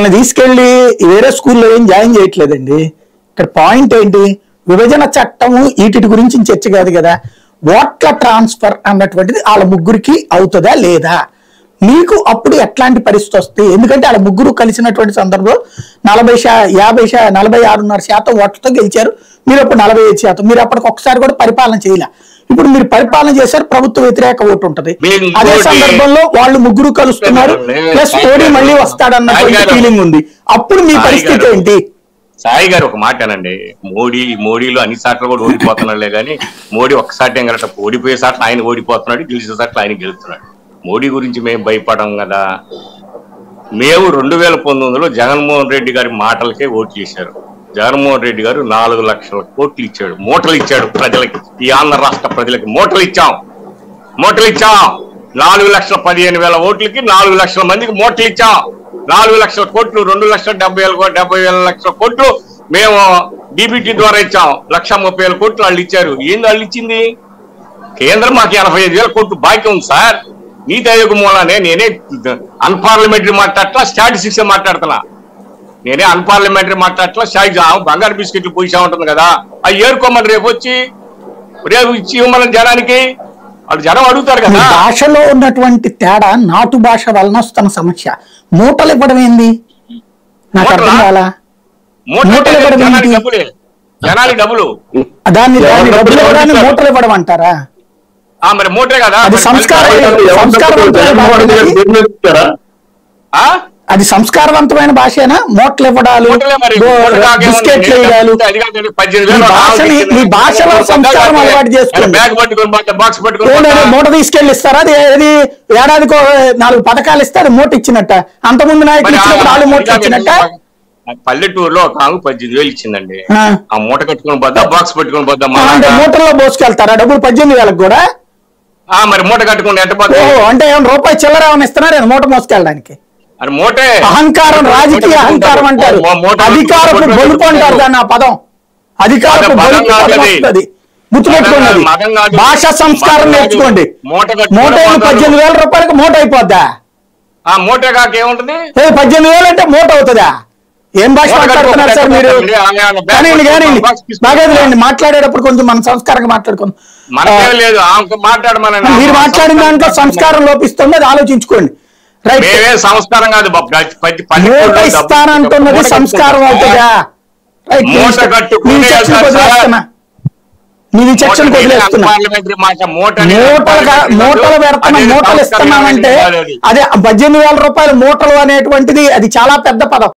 వాళ్ళని తీసుకెళ్లి వేరే స్కూల్లో ఏం జాయిన్ చేయట్లేదండి. ఇక్కడ పాయింట్ ఏంటి, విభజన చట్టము వీటి గురించి చర్చ కాదు కదా. ఓట్ల ట్రాన్స్ఫర్ అన్నటువంటిది వాళ్ళ ముగ్గురికి అవుతుందా లేదా, మీకు అప్పుడు ఎట్లాంటి పరిస్థితి వస్తాయి? ఎందుకంటే వాళ్ళ ముగ్గురు కలిసినటువంటి సందర్భంలో 46.5% ఓట్లతో గెలిచారు, మీరు అప్పుడు 45%. మీరు అప్పటికి ఒకసారి కూడా పరిపాలన చేయలే. ఇప్పుడు మీరు పరిపాలన చేశారు, ప్రభుత్వ వ్యతిరేక ఓటు ఉంటది. అదే సందర్భంలో వాళ్ళు ముగ్గురు కలుస్తున్నారు, ప్లస్ మోడీ మళ్ళీ వస్తాడన్నటువంటి ఫీలింగ్ ఉంది. అప్పుడు మీ పరిస్థితి ఏంటి? సాయి గారు ఒక మాట అనండి, మోడీలో అన్ని సార్లు కూడా ఓడిపోతున్నాడులే కానీ మోడీ ఒక్కసారి ఏం కరెక్ట్, ఓడిపోయే సార్లు ఆయన ఓడిపోతున్నాడు, గెలిచే సార్లు ఆయన గెలుస్తున్నాడు. మోడీ గురించి మేము భయపడం కదా. మేము 2019లో జగన్మోహన్ రెడ్డి గారి మాటలకే ఓటు చేశారు. జగన్మోహన్ రెడ్డి గారు 4 లక్షల కోట్లు ఇచ్చాడు, మూటలు ఇచ్చాడు ప్రజలకి, ఈ ఆంధ్ర రాష్ట్ర ప్రజలకి మూటలు ఇచ్చాం. 4,15,000 ఓట్లకి 4 లక్షల మందికి మూటలు ఇచ్చాం. 4 లక్షల కోట్లు, 2,70,000 కోట్లు మేము డీబీటీ ద్వారా ఇచ్చాం. 1,30,000 కోట్లు వాళ్ళు ఇచ్చారు. ఏంది వాళ్ళు ఇచ్చింది? కేంద్రం మాకు 85,000 కోట్లు బాకీ ఉంది సార్. నీతి ఆయోగ్ మూలానే నేనే అన్పార్లమెంటరీ మాట్లాడట్లా, స్టాటిస్టిక్స్ మాట్లాడుతున్నా. నేనే అన్పార్లమెంటరీ మాట్లాడట్లా, బంగారు బిస్కెట్లు పోయిసా ఉంటుంది కదా, అవి ఏరుకోమని రేపు ఇచ్చి ఇవ్వమని జనానికి, వాళ్ళు జనం అడుగుతారు కదా. భాషలో ఉన్నటువంటి తేడా నాటు భాష వలన వస్తున్న సమస్య. మూటలు ఇవ్వడం ఏంది నాకు అర్థం కాలా. మూటలు ఇవ్వడం జనానికి డబ్బులు, దాన్ని డబ్బులు ఇవ్వడాన్ని మూటలు ఇవ్వడం అంటారా? మరి మూటే కదా. అది అది సంస్కారవంతమైన భాషేనా? మూటలు ఇవ్వడాలు, బిస్కెట్లు ఇవ్వడాలు, మీ భాషలో సంస్కారం అలవాటు చేసుకోండి. మూట తీసుకెళ్ళి ఇస్తారా? అది ఏడాదికి 4 పథకాలు ఇస్తే అది మూట ఇచ్చినట్ట, అంతకుముందు నాయకులు ఇచ్చినప్పుడు వాళ్ళు మూట ఇచ్చినట్ట. పల్లెటూరులో ఒక ఆమె 18,000 ఇచ్చిందండి, ఆ మూట కట్టుకుని పోద్దా, బాక్స్ పెట్టుకుని పోద్దా? మూటల్లో మోసుకెళ్తారా డబ్బులు? 18,000 కూడా మరి మూట కట్టుకుని ఎంత పోతే అంటే ఏమైనా రూపాయి చిల్లర ఏమైనా ఇస్తున్నారా మూట మోసుకెళ్ళడానికి? మూటే అహంకారం, రాజకీయ అహంకారం అంటారు, అధికారపు బొలుపు అంటారు దాన్ని. ఆ పదం అధికారపు బొలుపు వస్తుంది, గుర్తుపెట్టుకోండి. భాషా సంస్కారం నేర్చుకోండి. మూట 18,000 రూపాయలకి మూట అయిపోద్దా? మూటే కాక ఏముంటుంది? 18,000 అంటే మూట అవుతుందా? ఏం భాష మాట్లాడుతున్నారు సార్ మీరు? బాగోదులేండి, మాట్లాడేటప్పుడు కొంచెం మన సంస్కారంగా మాట్లాడుకుందాం. మీరు మాట్లాడిన దాంట్లో సంస్కారం లోపిస్తుంది, అది ఆలోచించుకోండి. సంస్కారం కాదు, ఇస్తానంటున్నది సంస్కారం అవుతుందా? మీ విచక్షణ వదిలేస్తున్నా. మూటలు పెడుతున్నా, మూటలు ఇస్తున్నామంటే అదే 18,000 రూపాయల మూటలు అనేటువంటిది అది చాలా పెద్ద పదం.